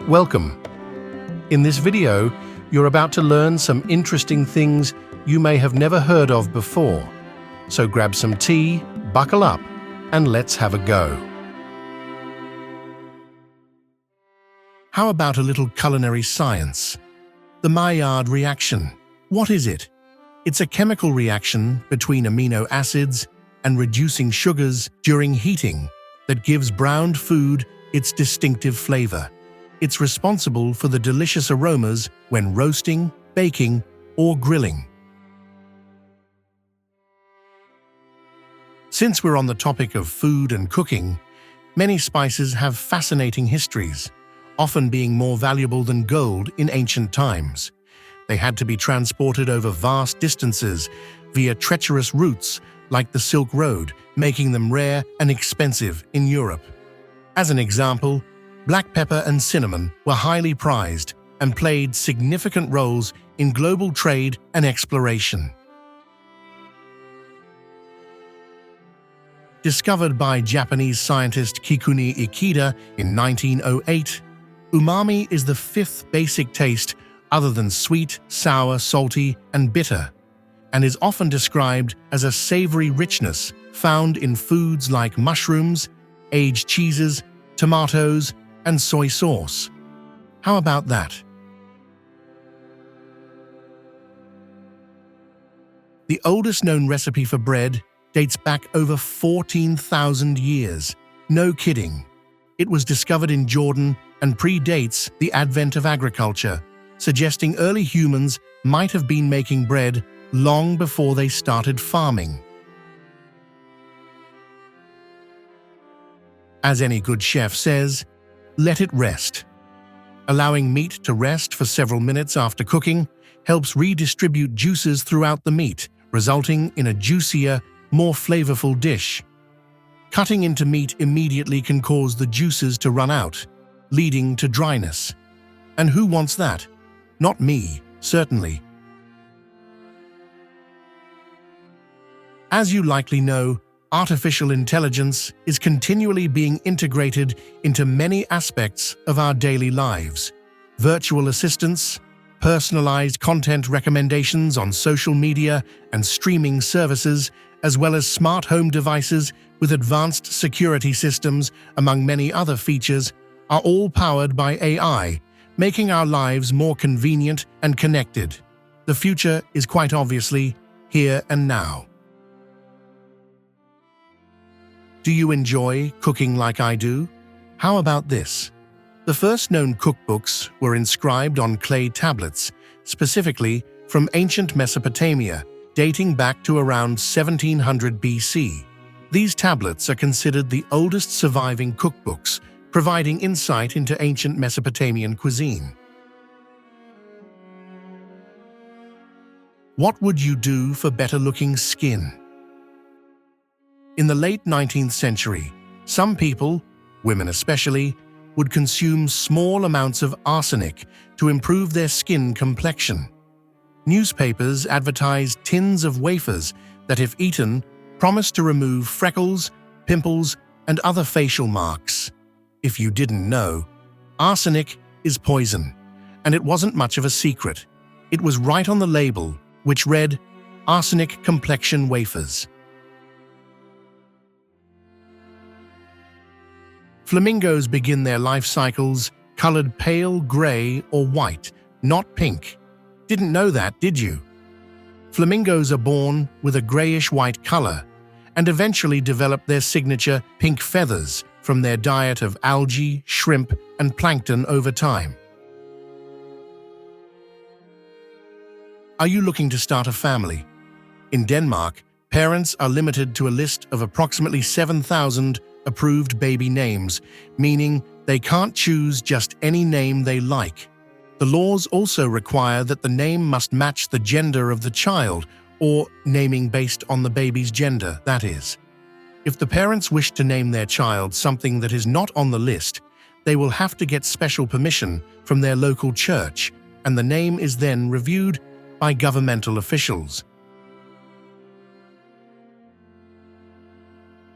Welcome. In this video, you're about to learn some interesting things you may have never heard of before. So grab some tea, buckle up, and let's have a go. How about a little culinary science? The Maillard reaction. What is it? It's a chemical reaction between amino acids and reducing sugars during heating that gives browned food its distinctive flavor. It's responsible for the delicious aromas when roasting, baking, or grilling. Since we're on the topic of food and cooking, many spices have fascinating histories, often being more valuable than gold in ancient times. They had to be transported over vast distances via treacherous routes like the Silk Road, making them rare and expensive in Europe. As an example, black pepper and cinnamon were highly prized and played significant roles in global trade and exploration. Discovered by Japanese scientist Kikuni Ikeda in 1908, umami is the fifth basic taste other than sweet, sour, salty, and bitter, and is often described as a savory richness found in foods like mushrooms, aged cheeses, tomatoes, and soy sauce. How about that? The oldest known recipe for bread dates back over 14,000 years. No kidding. It was discovered in Jordan and predates the advent of agriculture, suggesting early humans might have been making bread long before they started farming. As any good chef says, let it rest. Allowing meat to rest for several minutes after cooking helps redistribute juices throughout the meat, resulting in a juicier, more flavorful dish. Cutting into meat immediately can cause the juices to run out, leading to dryness. And who wants that? Not me, certainly. As you likely know, artificial intelligence is continually being integrated into many aspects of our daily lives. Virtual assistants, personalized content recommendations on social media and streaming services, as well as smart home devices with advanced security systems, among many other features, are all powered by AI, making our lives more convenient and connected. The future is quite obviously here and now. Do you enjoy cooking like I do? How about this? The first known cookbooks were inscribed on clay tablets, specifically from ancient Mesopotamia, dating back to around 1700 BC. These tablets are considered the oldest surviving cookbooks, providing insight into ancient Mesopotamian cuisine. What would you do for better-looking skin? In the late 19th century, some people, women especially, would consume small amounts of arsenic to improve their skin complexion. Newspapers advertised tins of wafers that, if eaten, promised to remove freckles, pimples, and other facial marks. If you didn't know, arsenic is poison, and it wasn't much of a secret. It was right on the label, which read, "Arsenic Complexion Wafers." Flamingos begin their life cycles colored pale gray or white, not pink. Didn't know that, did you? Flamingos are born with a grayish-white color and eventually develop their signature pink feathers from their diet of algae, shrimp, and plankton over time. Are you looking to start a family? In Denmark, parents are limited to a list of approximately 7,000 approved baby names, meaning they can't choose just any name they like. The laws also require that the name must match the gender of the child, or naming based on the baby's gender, that is. If the parents wish to name their child something that is not on the list, they will have to get special permission from their local church, and the name is then reviewed by governmental officials.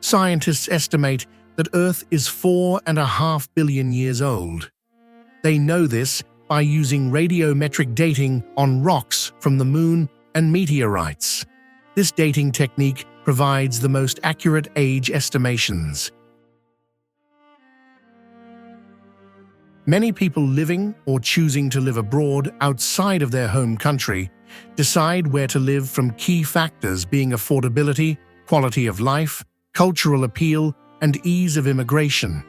Scientists estimate that Earth is 4.5 billion years old. They know this by using radiometric dating on rocks from the moon and meteorites. This dating technique provides the most accurate age estimations. Many people living or choosing to live abroad outside of their home country decide where to live from key factors being affordability, quality of life, cultural appeal, and ease of immigration.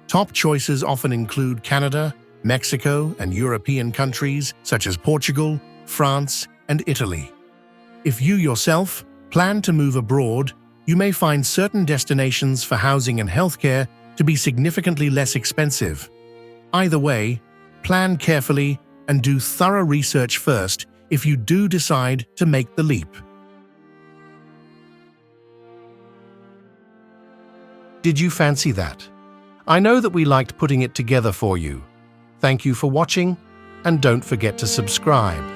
Top choices often include Canada, Mexico, and European countries such as Portugal, France, and Italy. If you yourself plan to move abroad, you may find certain destinations for housing and healthcare to be significantly less expensive. Either way, plan carefully and do thorough research first if you do decide to make the leap. Did you fancy that? I know that we liked putting it together for you. Thank you for watching, and don't forget to subscribe.